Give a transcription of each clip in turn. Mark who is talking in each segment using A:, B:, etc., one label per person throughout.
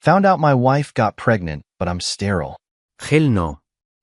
A: Found out my wife got pregnant, but I'm sterile.
B: Hell no.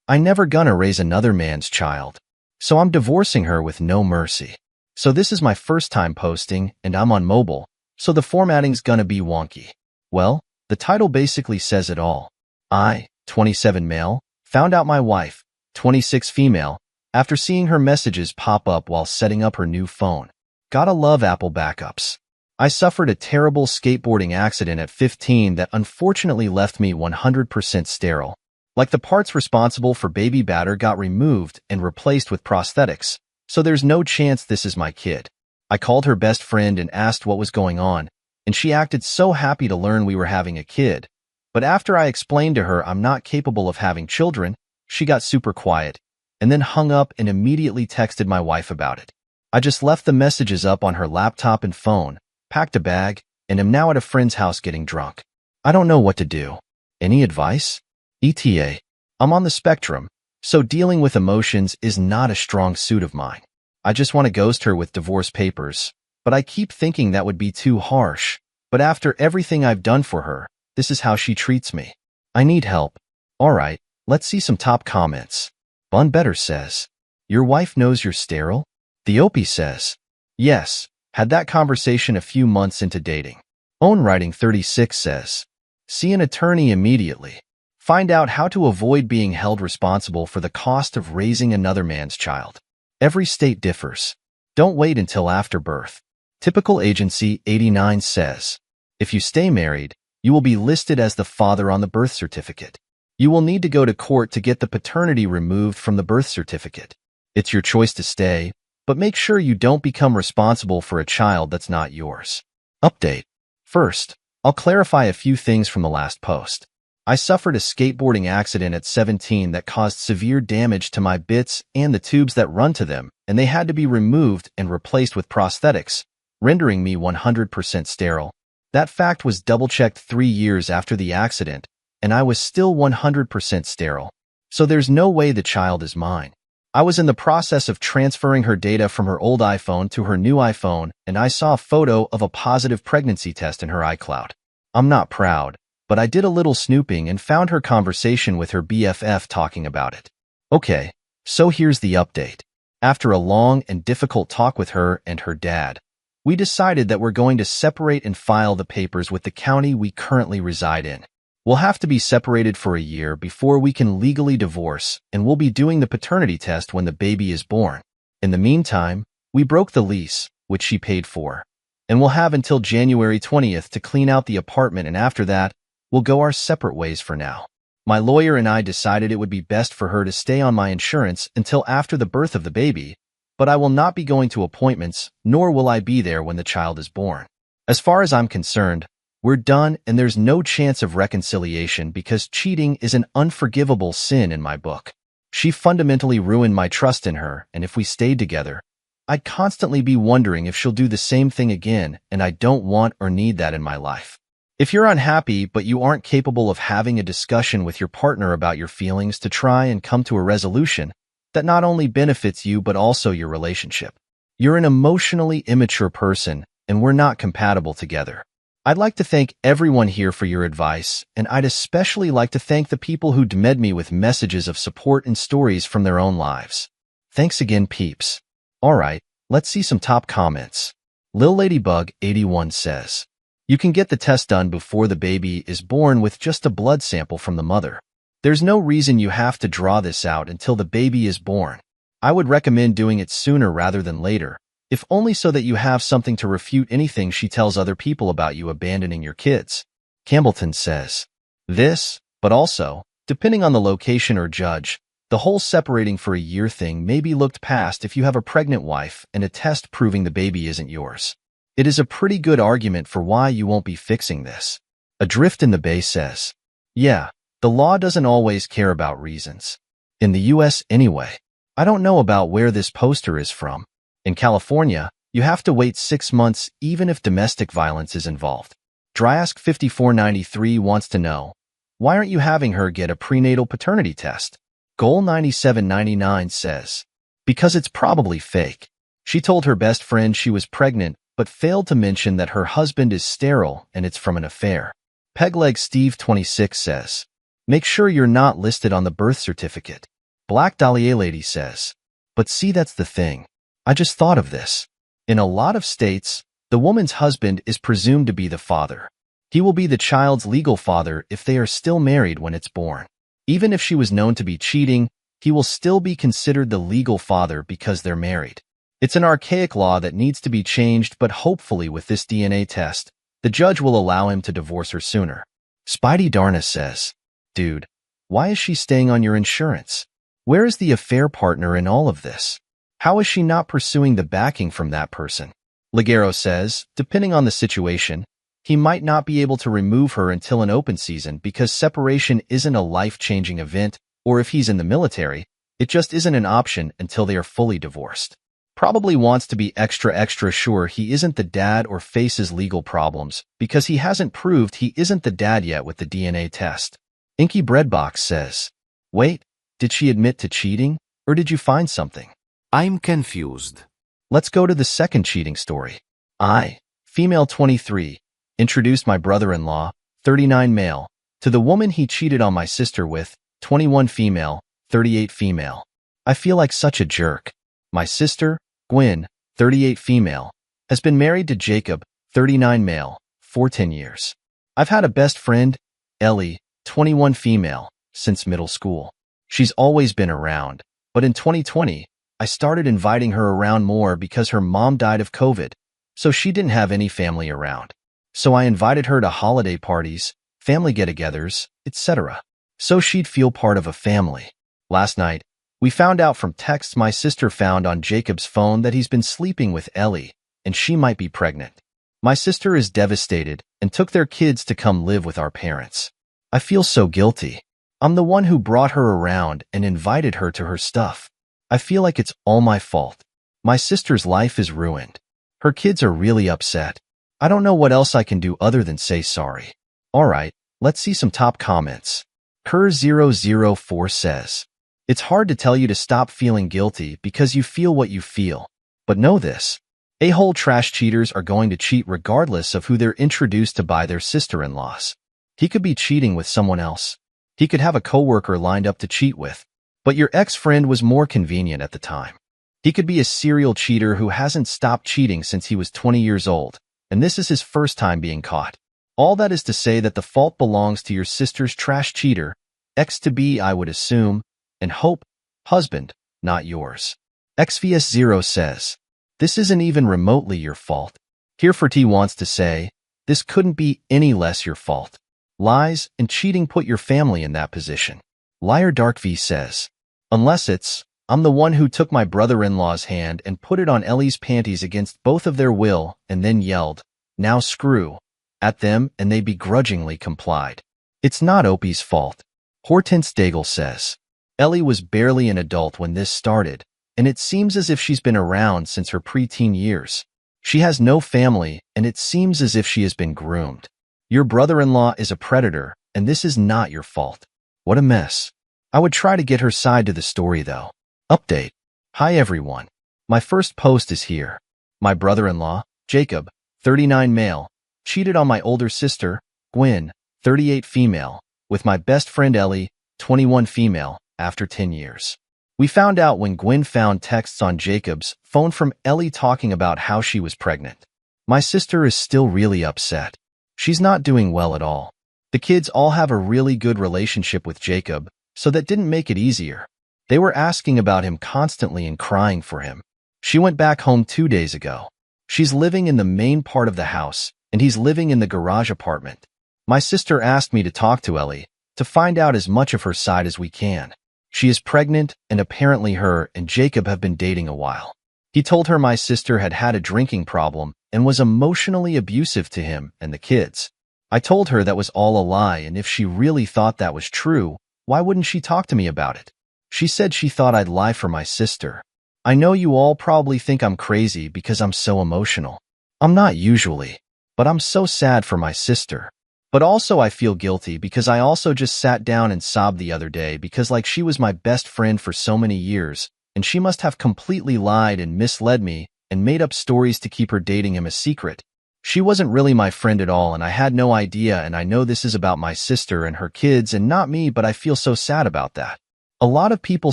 A: I never gonna raise another man's child. So I'm divorcing her with no mercy. So this is my first time posting, and I'm on mobile, so the formatting's gonna be wonky. Well, the title basically says it all. I, 27 male, found out my wife, 26 female, after seeing her messages pop up while setting up her new phone. Gotta love Apple backups. I suffered a terrible skateboarding accident at 15 that unfortunately left me 100% sterile. Like the parts responsible for baby batter got removed and replaced with prosthetics, so there's no chance this is my kid. I called her best friend and asked what was going on, and she acted so happy to learn we were having a kid. But after I explained to her I'm not capable of having children, she got super quiet, and then hung up and immediately texted my wife about it. I just left the messages up on her laptop and phone, packed a bag, and am now at a friend's house getting drunk. I don't know what to do. Any advice? ETA. I'm on the spectrum, so dealing with emotions is not a strong suit of mine. I just want to ghost her with divorce papers, but I keep thinking that would be too harsh. But after everything I've done for her, this is how she treats me. I need help. Alright, let's see some top comments. Bun Better says, your wife knows you're sterile? Theope says, yes, had that conversation a few months into dating. Own Writing 36 says, see an attorney immediately. Find out how to avoid being held responsible for the cost of raising another man's child. Every state differs. Don't wait until after birth. Typical Agency 89 says, if you stay married, you will be listed as the father on the birth certificate. You will need to go to court to get the paternity removed from the birth certificate. It's your choice to stay, but make sure you don't become responsible for a child that's not yours. Update. First, I'll clarify a few things from the last post. I suffered a skateboarding accident at 17 that caused severe damage to my bits and the tubes that run to them, and they had to be removed and replaced with prosthetics, rendering me 100% sterile. That fact was double-checked 3 years after the accident, and I was still 100% sterile. So there's no way the child is mine. I was in the process of transferring her data from her old iPhone to her new iPhone, and I saw a photo of a positive pregnancy test in her iCloud. I'm not proud, but I did a little snooping and found her conversation with her BFF talking about it. Okay, so here's the update. After a long and difficult talk with her and her dad, we decided that we're going to separate and file the papers with the county we currently reside in. We'll have to be separated for a year before we can legally divorce, and we'll be doing the paternity test when the baby is born. In the meantime, we broke the lease, which she paid for, and we'll have until January 20th to clean out the apartment, and after that, we'll go our separate ways for now. My lawyer and I decided it would be best for her to stay on my insurance until after the birth of the baby, but I will not be going to appointments, nor will I be there when the child is born. As far as I'm concerned, we're done, and there's no chance of reconciliation because cheating is an unforgivable sin in my book. She fundamentally ruined my trust in her, and if we stayed together, I'd constantly be wondering if she'll do the same thing again, and I don't want or need that in my life. If you're unhappy but you aren't capable of having a discussion with your partner about your feelings to try and come to a resolution that not only benefits you but also your relationship, you're an emotionally immature person, and we're not compatible together. I'd like to thank everyone here for your advice, and I'd especially like to thank the people who DM'd me with messages of support and stories from their own lives. Thanks again, peeps. Alright, let's see some top comments. Lil Ladybug 81 says, you can get the test done before the baby is born with just a blood sample from the mother. There's no reason you have to draw this out until the baby is born. I would recommend doing it sooner rather than later, if only so that you have something to refute anything she tells other people about you abandoning your kids. Campbellton says, this, but also, depending on the location or judge, the whole separating for a year thing may be looked past if you have a pregnant wife and a test proving the baby isn't yours. It is a pretty good argument for why you won't be fixing this. Adrift in the Bay says, yeah, the law doesn't always care about reasons. In the US anyway. I don't know about where this poster is from. In California, you have to wait 6 months even if domestic violence is involved. Dryask 5493 wants to know, why aren't you having her get a prenatal paternity test? Goal 9799 says, because it's probably fake. She told her best friend she was pregnant, but failed to mention that her husband is sterile and it's from an affair. Pegleg Steve 26 says, make sure you're not listed on the birth certificate. Black Dahlia Lady says, but see, that's the thing. I just thought of this. In a lot of states, the woman's husband is presumed to be the father. He will be the child's legal father if they are still married when it's born. Even if she was known to be cheating, he will still be considered the legal father because they're married. It's an archaic law that needs to be changed, but hopefully with this DNA test, the judge will allow him to divorce her sooner. Spidey Darna says, dude, why is she staying on your insurance? Where is the affair partner in all of this? How is she not pursuing the backing from that person? Ligero says, depending on the situation, he might not be able to remove her until an open season because separation isn't a life-changing event, or if he's in the military, it just isn't an option until they are fully divorced. Probably wants to be extra sure he isn't the dad or faces legal problems because he hasn't proved he isn't the dad yet with the DNA test. Inky Breadbox says, wait, did she admit to cheating, or did you find something?
B: I'm confused.
A: Let's go to the second cheating story. I, female 23, introduced my brother-in-law, 39 male, to the woman he cheated on my sister with, 21 female, 38 female. I feel like such a jerk. My sister, Gwen, 38 female, has been married to Jacob, 39 male, for 10 years. I've had a best friend, Ellie, 21 female, since middle school. She's always been around, but in 2020, I started inviting her around more because her mom died of COVID, so she didn't have any family around. So I invited her to holiday parties, family get-togethers, etc., so she'd feel part of a family. Last night, we found out from texts my sister found on Jacob's phone that he's been sleeping with Ellie, and she might be pregnant. My sister is devastated and took their kids to come live with our parents. I feel so guilty. I'm the one who brought her around and invited her to her stuff. I feel like it's all my fault. My sister's life is ruined. Her kids are really upset. I don't know what else I can do other than say sorry. Alright, let's see some top comments. Kerr004 says, it's hard to tell you to stop feeling guilty because you feel what you feel. But know this. A-hole trash cheaters are going to cheat regardless of who they're introduced to by their sister-in-laws. He could be cheating with someone else. He could have a coworker lined up to cheat with. But your ex-friend was more convenient at the time. He could be a serial cheater who hasn't stopped cheating since he was 20 years old, and this is his first time being caught. All that is to say that the fault belongs to your sister's trash cheater, ex-to-be I would assume, and hope, husband, not yours. XVS0 says, this isn't even remotely your fault. Here4T wants to say, this couldn't be any less your fault. Lies and cheating put your family in that position. Liar Dark V says, unless it's, I'm the one who took my brother-in-law's hand and put it on Ellie's panties against both of their will and then yelled, now screw, at them and they begrudgingly complied. It's not Opie's fault. Hortense Daigle says, Ellie was barely an adult when this started, and it seems as if she's been around since her preteen years. She has no family, and it seems as if she has been groomed. Your brother-in-law is a predator, and this is not your fault. What a mess. I would try to get her side to the story, though. Update. Hi, everyone. My first post is here. My brother-in-law, Jacob, 39 male, cheated on my older sister, Gwen, 38 female, with my best friend Ellie, 21 female, after 10 years. We found out when Gwen found texts on Jacob's phone from Ellie talking about how she was pregnant. My sister is still really upset. She's not doing well at all. The kids all have a really good relationship with Jacob, so that didn't make it easier. They were asking about him constantly and crying for him. She went back home 2 days ago. She's living in the main part of the house, and he's living in the garage apartment. My sister asked me to talk to Ellie, to find out as much of her side as we can. She is pregnant, and apparently her and Jacob have been dating a while. He told her my sister had had a drinking problem and was emotionally abusive to him and the kids. I told her that was all a lie, and if she really thought that was true, why wouldn't she talk to me about it? She said she thought I'd lie for my sister. I know you all probably think I'm crazy because I'm so emotional. I'm not usually, but I'm so sad for my sister. But also I feel guilty because I also just sat down and sobbed the other day because like she was my best friend for so many years, and she must have completely lied and misled me and made up stories to keep her dating him a secret. She wasn't really my friend at all, and I had no idea, and I know this is about my sister and her kids and not me, but I feel so sad about that. A lot of people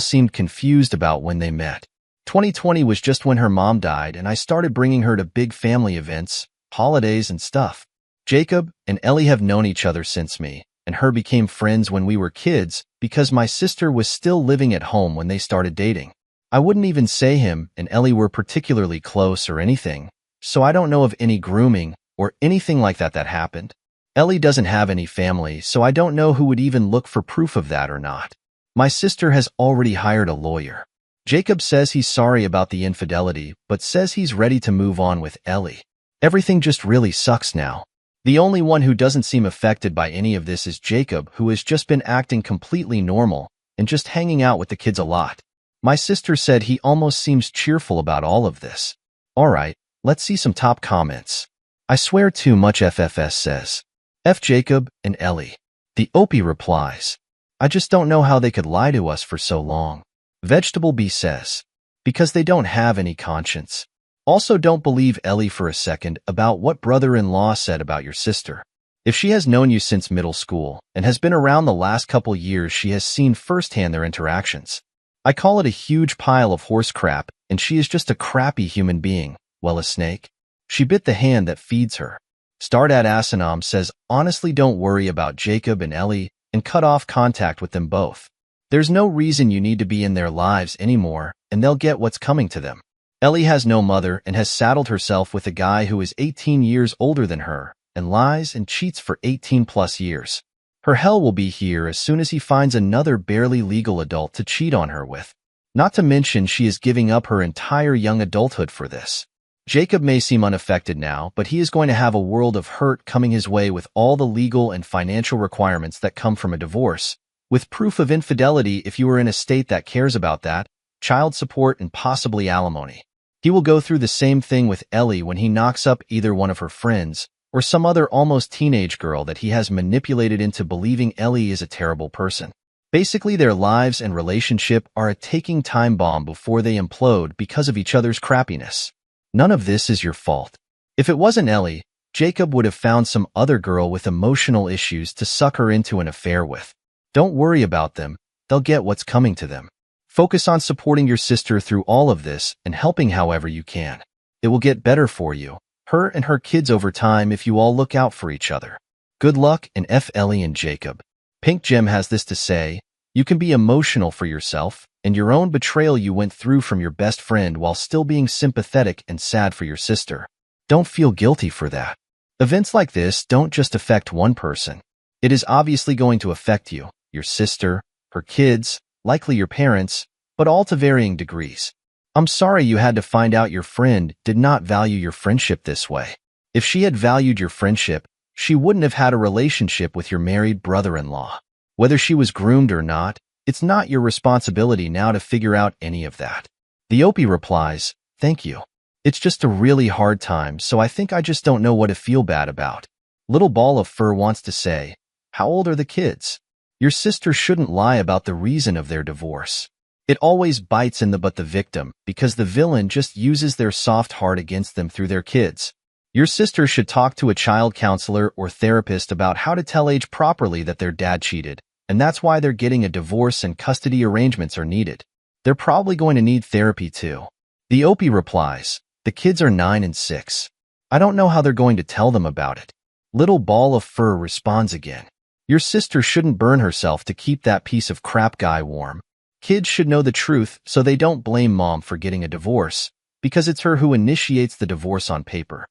A: seemed confused about when they met. 2020 was just when her mom died, and I started bringing her to big family events, holidays, and stuff. Jacob and Ellie have known each other since me and her became friends when we were kids because my sister was still living at home when they started dating. I wouldn't even say him and Ellie were particularly close or anything, so I don't know of any grooming or anything like that happened. Ellie doesn't have any family, so I don't know who would even look for proof of that or not. My sister has already hired a lawyer. Jacob says he's sorry about the infidelity, but says he's ready to move on with Ellie. Everything just really sucks now. The only one who doesn't seem affected by any of this is Jacob, who has just been acting completely normal and just hanging out with the kids a lot. My sister said he almost seems cheerful about all of this. Alright, let's see some top comments. I swear too much FFS says. F Jacob and Ellie. The Opie replies. I just don't know how they could lie to us for so long. Vegetable B says. Because they don't have any conscience. Also, don't believe Ellie for a second about what brother-in-law said about your sister. If she has known you since middle school and has been around the last couple years, she has seen firsthand their interactions. I call it a huge pile of horse crap, and she is just a crappy human being, well, a snake. She bit the hand that feeds her. Stardad Asanam says, honestly, don't worry about Jacob and Ellie and cut off contact with them both. There's no reason you need to be in their lives anymore, and they'll get what's coming to them. Ellie has no mother and has saddled herself with a guy who is 18 years older than her and lies and cheats for 18 plus years. Her hell will be here as soon as he finds another barely legal adult to cheat on her with. Not to mention she is giving up her entire young adulthood for this. Jacob may seem unaffected now, but he is going to have a world of hurt coming his way with all the legal and financial requirements that come from a divorce, with proof of infidelity if you are in a state that cares about that, child support, and possibly alimony. He will go through the same thing with Ellie when he knocks up either one of her friends or some other almost teenage girl that he has manipulated into believing Ellie is a terrible person. Basically, their lives and relationship are a ticking time bomb before they implode because of each other's crappiness. None of this is your fault. If it wasn't Ellie, Jacob would have found some other girl with emotional issues to suck her into an affair with. Don't worry about them. They'll get what's coming to them. Focus on supporting your sister through all of this and helping however you can. It will get better for you, her and her kids over time if you all look out for each other. Good luck and F Ellie and Jacob. Pink Gem has this to say, you can be emotional for yourself and your own betrayal you went through from your best friend while still being sympathetic and sad for your sister. Don't feel guilty for that. Events like this don't just affect one person. It is obviously going to affect you, your sister, her kids, likely your parents, but all to varying degrees. I'm sorry you had to find out your friend did not value your friendship this way. If she had valued your friendship, she wouldn't have had a relationship with your married brother-in-law. Whether she was groomed or not, it's not your responsibility now to figure out any of that. The Opie replies, thank you. It's just a really hard time, so I think I just don't know what to feel bad about. Little Ball of Fur wants to say, how old are the kids? Your sister shouldn't lie about the reason of their divorce. It always bites in the butt the victim because the villain just uses their soft heart against them through their kids. Your sister should talk to a child counselor or therapist about how to tell age properly that their dad cheated, and that's why they're getting a divorce and custody arrangements are needed. They're probably going to need therapy too. The Opie replies, the kids are 9 and 6. I don't know how they're going to tell them about it. Little Ball of Fur responds again. Your sister shouldn't burn herself to keep that piece of crap guy warm. Kids should know the truth so they don't blame mom for getting a divorce, because it's her who initiates the divorce on paper.